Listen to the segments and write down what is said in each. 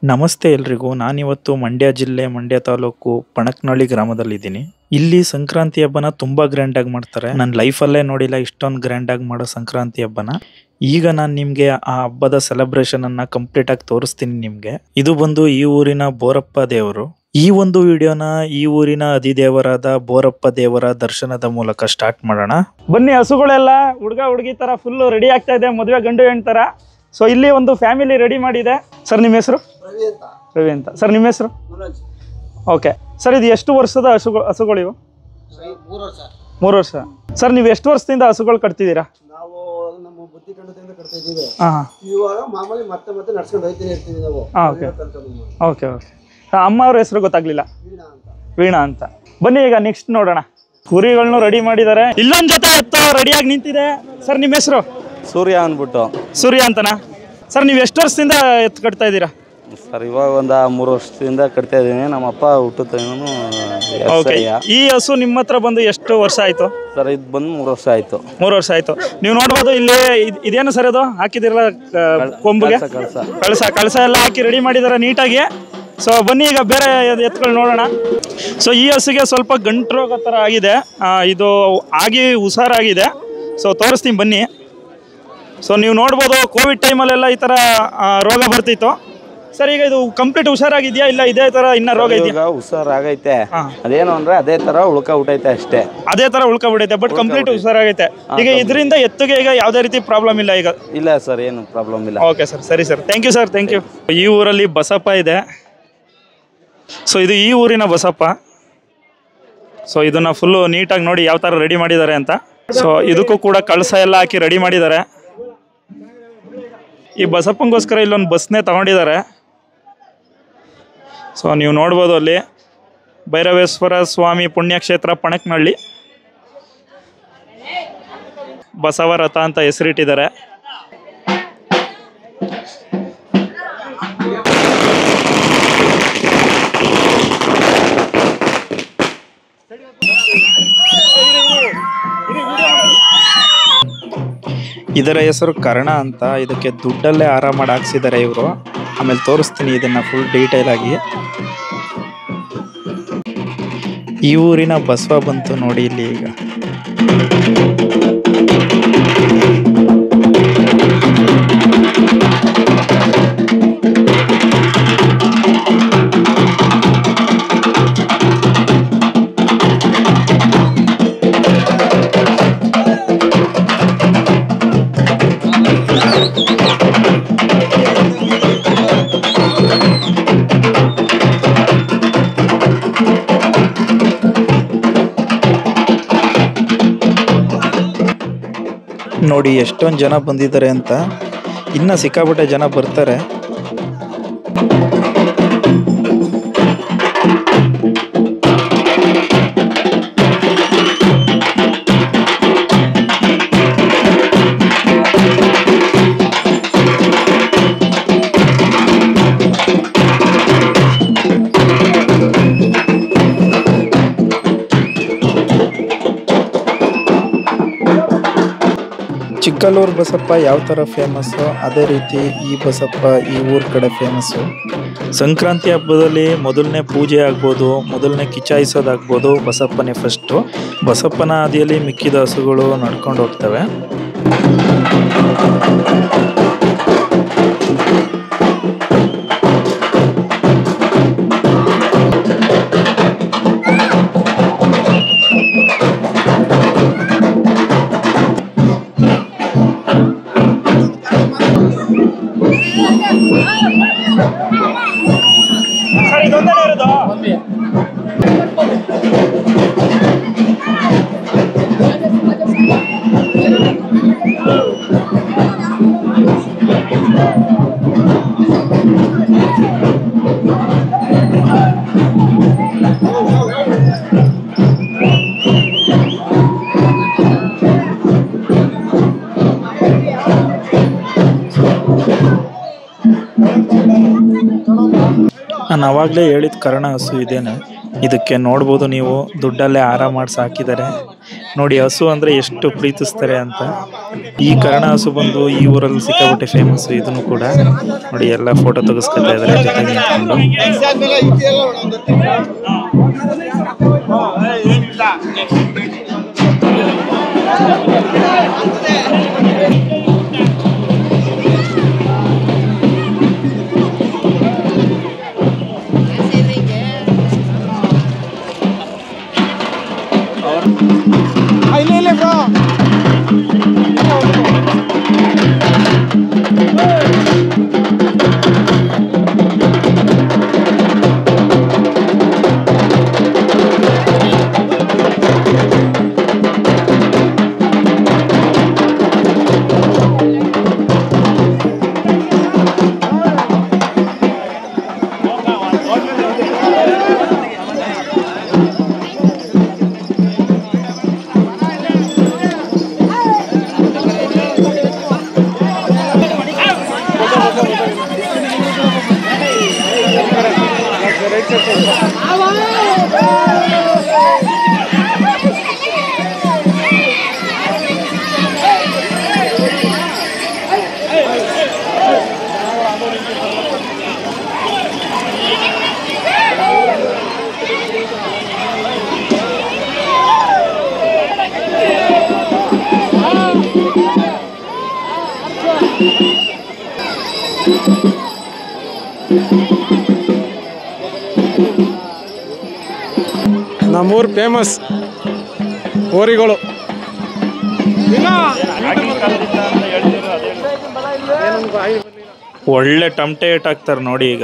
ನಮಸ್ತೆ ಎಲ್ರಿಗೂ. ನಾನಿವತ್ತು ಮಂಡ್ಯ ಜಿಲ್ಲೆ ಮಂಡ್ಯ ತಾಲೂಕು ಪಣಕ್ನಳ್ಳಿ ಗ್ರಾಮದಲ್ಲಿದ್ದೀನಿ. ಇಲ್ಲಿ ಸಂಕ್ರಾಂತಿ ಹಬ್ಬನ ತುಂಬಾ ಗ್ರ್ಯಾಂಡ್ ಆಗಿ ಮಾಡ್ತಾರೆ. ನನ್ನ ಲೈಫಲ್ಲೇ ನೋಡಿಲ್ಲ ಇಷ್ಟೊಂದು ಗ್ರ್ಯಾಂಡ್ ಆಗಿ ಮಾಡೋ ಸಂಕ್ರಾಂತಿ ಹಬ್ಬನ. ಈಗ ನಾನು ನಿಮ್ಗೆ ಆ ಹಬ್ಬದ ಸೆಲೆಬ್ರೇಷನ್ ಅನ್ನ ಕಂಪ್ಲೀಟ್ ಆಗಿ ತೋರಿಸ್ತೀನಿ ನಿಮ್ಗೆ. ಇದು ಬಂದು ಈ ಊರಿನ ಬೋರಪ್ಪ ದೇವರು. ಈ ಒಂದು ವಿಡಿಯೋನ ಈ ಊರಿನ ಅಧಿದೇವರಾದ ಬೋರಪ್ಪ ದೇವರ ದರ್ಶನದ ಮೂಲಕ ಸ್ಟಾರ್ಟ್ ಮಾಡೋಣ. ಬನ್ನಿ, ಹಸುಗಳೆಲ್ಲ ಹುಡುಗ ಹುಡುಗಿ ತರ ಫುಲ್ ರೆಡಿ ಆಗ್ತಾ ಇದೆ, ಮದುವೆ ಗಂಡು ಹೆಣ್ಣು ತರ. ಸೊ ಇಲ್ಲಿ ಒಂದು ಫ್ಯಾಮಿಲಿ ರೆಡಿ ಮಾಡಿದೆ. ಸರ್ ನಿಮ್ಮ ಹೆಸರು? ರವಿ ಅಂತ. ಸರ್ ನಿಮ್ಮ ಹೆಸರು? ಓಕೆ ಸರ್, ಇದು ಎಷ್ಟು ವರ್ಷದ ಹಸುಗಳು ಇವು? 3 ವರ್ಷ. ಸರ್ ನೀವು ಎಷ್ಟು ವರ್ಷದಿಂದ ಹಸುಗಳು ಕಟ್ತಿದ್ದೀರಾ? ನಾವು ನಮ್ಮ ಬುದ್ಧಿ ಕಂಡದಿಂದ ಕಟ್ತಾ ಇದ್ದೀವಿ. ಇವಾಗ ಮಾಮೂಲಿ ಮತ್ತೆ ನಡ್ಸ್ಕೊಂಡು ಹೋಗ್ತಾನೆ ಇರ್ತೀವಿ ನಾವು. Okay okay. ಅಮ್ಮ ಅವ್ರ ಹೆಸರು ಗೊತ್ತಾಗ್ಲಿಲ್ಲ. ವೀಣಾ ಅಂತ. ಬನ್ನಿ ಈಗ ನೆಕ್ಸ್ಟ್ ನೋಡೋಣ. ಕುರಿಗಳನ್ನು ರೆಡಿ ಮಾಡಿದ್ದಾರೆ. ಇಲ್ಲೊಂದ್ ಜೊತೆ ಎತ್ತು ರೆಡಿಯಾಗಿ ನಿಂತಿದೆ. ಸರ್ ನಿಮ್ಮ ಹೆಸರು? ಸೂರ್ಯ ಅಂದ್ಬಿಟ್ಟು. ಸೂರ್ಯ ಅಂತನಾ? ಸರ್ ನೀವು ಎಷ್ಟು ವರ್ಷದಿಂದ ಎತ್ತು ಕಟ್ತಾ ಇದ್ದೀರಾ? ಸರ್ ಇವಾಗ ಒಂದು 3 ವರ್ಷದಿಂದ ಕಟ್ತಾ ಇದ್ದೀನಿ. ನಮ್ಮ ಅಪ್ಪ ಹುಟ್ಟುತ್ತ. ಈ ಹಸು ನಿಮ್ಮ ಹತ್ರ ಬಂದು ಎಷ್ಟು ವರ್ಷ ಆಯ್ತು? ಸರ್ ಇದು ಬಂದು 3 ವರ್ಷ ಆಯ್ತು. 3 ವರ್ಷ ಆಯ್ತು. ನೀವು ನೋಡ್ಬೋದು ಇಲ್ಲಿ ಇದೇನು ಸರ್ ಅದು ಹಾಕಿದಿರಲ್ಲ ಕೊಂಬಿಗೆ? ಕಳಸ ಎಲ್ಲ ಹಾಕಿ ರೆಡಿ ಮಾಡಿದಾರೆ ನೀಟಾಗಿ. ಸೊ ಬನ್ನಿ ಈಗ ಬೇರೆ ಎತ್ತುಗಳು ನೋಡೋಣ. ಸೊ ಈ ಹಸುಗೆ ಸ್ವಲ್ಪ ಗಂಟು ರೋಗ ಥರ ಆಗಿದೆ. ಇದು ಆಗಿ ಹುಷಾರಾಗಿದೆ. ಸೊ ತೋರಿಸ್ತೀನಿ ಬನ್ನಿ. ಸೊ ನೀವು ನೋಡ್ಬೋದು ಕೋವಿಡ್ ಟೈಮಲ್ಲೆಲ್ಲ ಈ ಥರ ರೋಗ ಬರ್ತಿತ್ತು. ಸರ್ ಈಗ ಇದು ಕಂಪ್ಲೀಟ್ ಹುಷಾರಾಗಿದೆಯಾ ಇಲ್ಲ ಇದೇ ಥರ ಇನ್ನ ರೋಗ ಇದೆಯಾ? ಹುಷಾರಾಗೈತೆ. ಅದೇನು ಅಂದ್ರೆ ಅದೇ ಥರ ಉಳ್ಕೊಬಿಟ್ಟೈತೆ ಅಷ್ಟೇ. ಅದೇ ಥರ ಉಳ್ಕೊಬಿಟ್ಟೈತೆ, ಬಟ್ ಕಂಪ್ಲೀಟ್ ಹುಷಾರಾಗೈತೆ. ಈಗ ಇದರಿಂದ ಎತ್ತುಗೆ ಈಗ ಯಾವುದೇ ರೀತಿ ಪ್ರಾಬ್ಲಮ್ ಇಲ್ಲ ಈಗ? ಇಲ್ಲ ಸರ್, ಏನು ಪ್ರಾಬ್ಲಮ್ ಇಲ್ಲ. ಓಕೆ ಸರ್, ಸರಿ sir, thank you sir, thank you. ಈ ಊರಲ್ಲಿ ಬಸಪ್ಪ ಇದೆ. ಸೊ ಇದು ಈ ಊರಿನ ಬಸಪ್ಪ. ಸೊ ಇದನ್ನ ಫುಲ್ಲು ನೀಟಾಗಿ ನೋಡಿ ಯಾವ ಥರ ರೆಡಿ ಮಾಡಿದ್ದಾರೆ ಅಂತ. ಸೊ ಇದಕ್ಕೂ ಕೂಡ ಕಳಸ ಎಲ್ಲ ಹಾಕಿ ರೆಡಿ ಮಾಡಿದ್ದಾರೆ. ಈ ಬಸಪ್ಪಂಗೋಸ್ಕರ ಇಲ್ಲೊಂದು ಬಸ್ನೇ ತಗೊಂಡಿದ್ದಾರೆ. ಸೊ ನೀವು ನೋಡ್ಬೋದು ಅಲ್ಲಿ ಭೈರವೇಶ್ವರ ಸ್ವಾಮಿ ಪುಣ್ಯಕ್ಷೇತ್ರ ಪಣಕ್ನಳ್ಳಿ ಬಸವರಥ ಅಂತ ಹೆಸರಿಟ್ಟಿದ್ದಾರೆ. ಇದರ ಹೆಸರು ಕರ್ಣ ಅಂತ. ಇದಕ್ಕೆ ದುಡ್ಡಲ್ಲೇ ಹಾರ ಮಾಡಿ ಹಾಕ್ಸಿದ್ದಾರೆ ಇವರು. ಆಮೇಲೆ ತೋರಿಸ್ತೀನಿ ಇದನ್ನ ಫುಲ್ ಡೀಟೇಲ್ ಆಗಿ. ಈ ಊರಿನ ಬಸವ ಬಂತು ನೋಡಿ ಇಲ್ಲಿ ಈಗ. ನೋಡಿ ಎಷ್ಟೊಂದು ಜನ ಬಂದಿದ್ದಾರೆ ಅಂತ. ಇನ್ನ ಸಿಕ್ಕಾಪಟ್ಟೆ ಜನ ಬರ್ತಾರೆ. ಚಿಕ್ಕಲ್ಲೂರು ಬಸಪ್ಪ ಯಾವ ಥರ ಫೇಮಸ್ಸು ಅದೇ ರೀತಿ ಈ ಬಸಪ್ಪ ಈ ಊರ ಕಡೆ ಫೇಮಸ್ಸು. ಸಂಕ್ರಾಂತಿ ಹಬ್ಬದಲ್ಲಿ ಮೊದಲನೇ ಪೂಜೆ ಆಗ್ಬೋದು, ಮೊದಲನೇ ಕಿಚಾಯಿಸೋದಾಗ್ಬೋದು, ಬಸಪ್ಪನೇ ಫಸ್ಟು. ಬಸಪ್ಪನ ಹಾದಿಯಲ್ಲಿ ಮಿಕ್ಕಿದ ಹಸುಗಳು ನಡ್ಕೊಂಡು ಹೋಗ್ತವೆ. ನಾನು ಆವಾಗಲೇ ಹೇಳಿದ ಕರ್ಣ ಹಸು ಇದೇನೆ. ಇದಕ್ಕೆ ನೋಡ್ಬೋದು ನೀವು ದುಡ್ಡಲ್ಲೇ ಹಾರ ಮಾಡಿಸಿ ಹಾಕಿದ್ದಾರೆ. ನೋಡಿ ಹಸು ಅಂದ್ರೆ ಎಷ್ಟು ಪ್ರೀತಿಸ್ತಾರೆ ಅಂತ. ಈ ಕರ್ಣ ಹಸು ಬಂದು ಈ ಊರಲ್ಲಿ ಸಿಕ್ಕಾಬಿಟ್ಟೆ ಫೇಮಸ್. ಇದನ್ನು ಕೂಡ ನೋಡಿ ಎಲ್ಲ ಫೋಟೋ ತೆಗೆಸ್ಕೊತಾ ಇದಾರೆ ಜೊತೆಗೆ ನಿಂತ್ಕೊಂಡು. ನಮ್ಮೂರು ಫೇಮಸ್ ಹೋರಿಗಳು. ಒಳ್ಳೆ ಟಮಟೆ ಏಟ್ ಹಾಕ್ತಾರೆ ನೋಡಿ ಈಗ.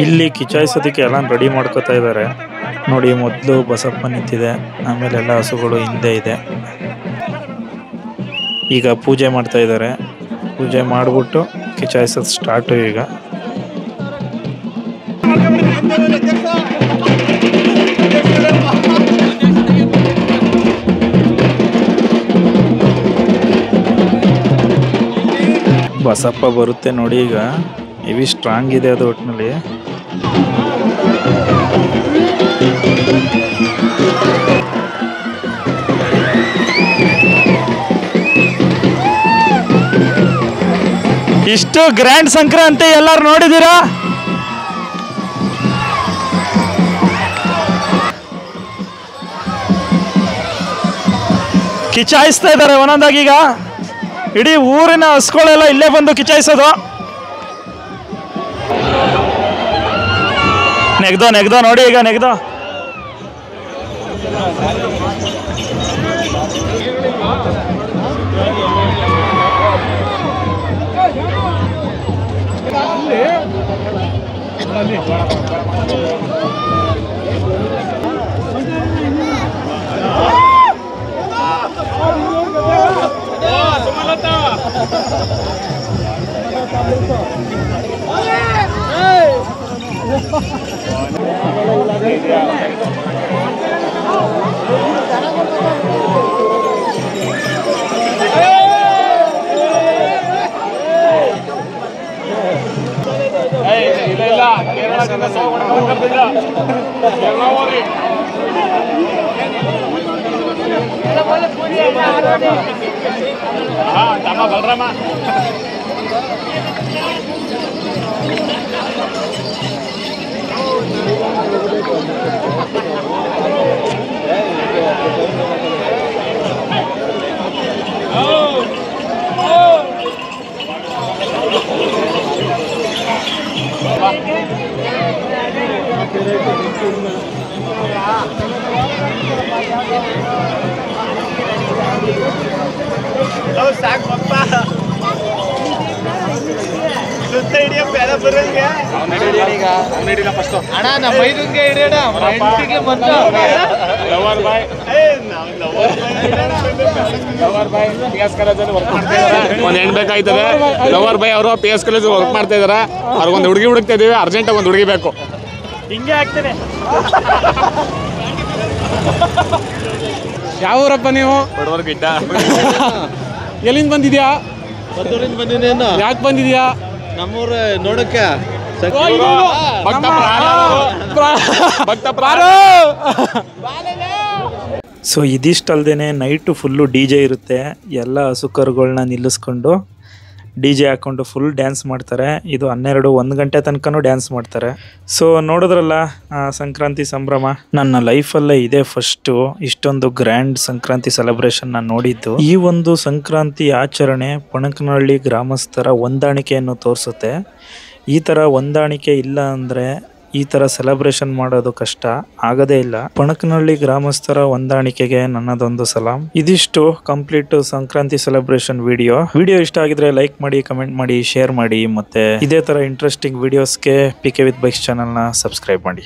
ಇಲ್ಲಿ ಕಿಚಾಯಿಸೋದಕ್ಕೆ ಎಲ್ಲ ರೆಡಿ ಮಾಡ್ಕೋತಾ ಇದ್ದಾರೆ ನೋಡಿ. ಮೊದಲು ಬಸಪ್ಪ ನಿಂತಿದೆ, ಆಮೇಲೆ ಎಲ್ಲ ಹಸುಗಳು ಹಿಂದೆ ಇದೆ. ಈಗ ಪೂಜೆ ಮಾಡ್ತಾ ಇದ್ದಾರೆ. ಪೂಜೆ ಮಾಡಿಬಿಟ್ಟು ಕಿಚಾಯಿಸೋದು ಸ್ಟಾರ್ಟು ಈಗ. ಬಸಪ್ಪ ಬರುತ್ತೆ ನೋಡಿ ಈಗ. ಹೆವಿ ಸ್ಟ್ರಾಂಗ್ ಇದೆ ಅದು ಒಟ್ಟಿನಲ್ಲಿ. ಇಷ್ಟು ಗ್ರ್ಯಾಂಡ್ ಸಂಕ್ರಾಂತಿ ಎಲ್ಲರೂ ನೋಡಿದ್ದೀರಾ? ಕಿಚಾಯಿಸ್ತಾ ಇದ್ದಾರೆ ಒಂದೊಂದಾಗಿ. ಈಗ ಇಡೀ ಊರಿನ ಹಸುಗಳೆಲ್ಲ ಇಲ್ಲೇ ಬಂದು ಕಿಚಾಯಿಸೋದು. ನೆಗ್ದೋ ನೋಡಿ ಈಗ ನೆಗ್ದೋ. ಒಂದು ಹೆಣ್ಣು ಬೇಕಾಯ್ತದೆ. ಲವರ್ ಬಾಯ್ ಅವರು ಪಿ ಎಸ್ ಕಾಲೇಜ್ ವರ್ಕ್ ಮಾಡ್ತಾ ಇದಾರೆ. ಅವ್ರಿಗೊಂದು ಹುಡುಗಿ ಹುಡುಕ್ತಾ ಇದೀವಿ. ಅರ್ಜೆಂಟಾಗಿ ಒಂದು ಹುಡುಗಿ ಬೇಕು. ಹಿಂಗೆ ಆಗ್ತೇನೆ. ಯಾವ ಊರಪ್ಪ ನೀವು? ಬಡವರ ಗಿಡ್ಡ. ಎಲ್ಲಿಂದ ಬಂದಿದ್ಯಾ? ಯಾಕೆ ಬಂದಿದ್ಯಾ? ನಮ್ಮೂರು ನೋಡಕ್ಕೆ ಸೊ ಇದಿಷ್ಟಲ್ದೇನೆ ನೈಟು ಫುಲ್ಲು ಡಿ ಜೆ ಇರುತ್ತೆ. ಎಲ್ಲ ಹಸುಕರುಗಳನ್ನ ನಿಲ್ಲಿಸ್ಕೊಂಡು ಡಿ ಜೆ ಹಾಕ್ಕೊಂಡು ಫುಲ್ ಡ್ಯಾನ್ಸ್ ಮಾಡ್ತಾರೆ. ಇದು 12-1 ಗಂಟೆ ತನಕನೂ ಡ್ಯಾನ್ಸ್ ಮಾಡ್ತಾರೆ. ಸೊ ನೋಡಿದ್ರಲ್ಲ ಸಂಕ್ರಾಂತಿ ಸಂಭ್ರಮ. ನನ್ನ ಲೈಫಲ್ಲೇ ಇದೇ ಫಸ್ಟು ಇಷ್ಟೊಂದು ಗ್ರ್ಯಾಂಡ್ ಸಂಕ್ರಾಂತಿ ಸೆಲೆಬ್ರೇಷನ್ ನಾನು ನೋಡಿದ್ದು. ಈ ಒಂದು ಸಂಕ್ರಾಂತಿ ಆಚರಣೆ ಪಣಕನಹಳ್ಳಿ ಗ್ರಾಮಸ್ಥರ ಹೊಂದಾಣಿಕೆಯನ್ನು ತೋರಿಸುತ್ತೆ. ಈ ಥರ ಹೊಂದಾಣಿಕೆ ಇಲ್ಲ ಅಂದರೆ ಈ ಥರ ಸೆಲೆಬ್ರೇಷನ್ ಮಾಡೋದು ಕಷ್ಟ, ಆಗದೇ ಇಲ್ಲ. ಪಣಕನಹಳ್ಳಿ ಗ್ರಾಮಸ್ಥರ ಹೊಂದಾಣಿಕೆಗೆ ನನ್ನದೊಂದು ಸಲಾಂ. ಇದಿಷ್ಟು ಕಂಪ್ಲೀಟ್ ಸಂಕ್ರಾಂತಿ ಸೆಲೆಬ್ರೇಷನ್ ವಿಡಿಯೋ ಇಷ್ಟ ಆಗಿದ್ರೆ ಲೈಕ್ ಮಾಡಿ, ಕಮೆಂಟ್ ಮಾಡಿ, ಶೇರ್ ಮಾಡಿ. ಮತ್ತೆ ಇದೇ ಥರ ಇಂಟ್ರೆಸ್ಟಿಂಗ್ ವಿಡಿಯೋಸ್ಗೆ PK with Bikes ಚಾನಲ್ನ ಸಬ್ಸ್ಕ್ರೈಬ್ ಮಾಡಿ.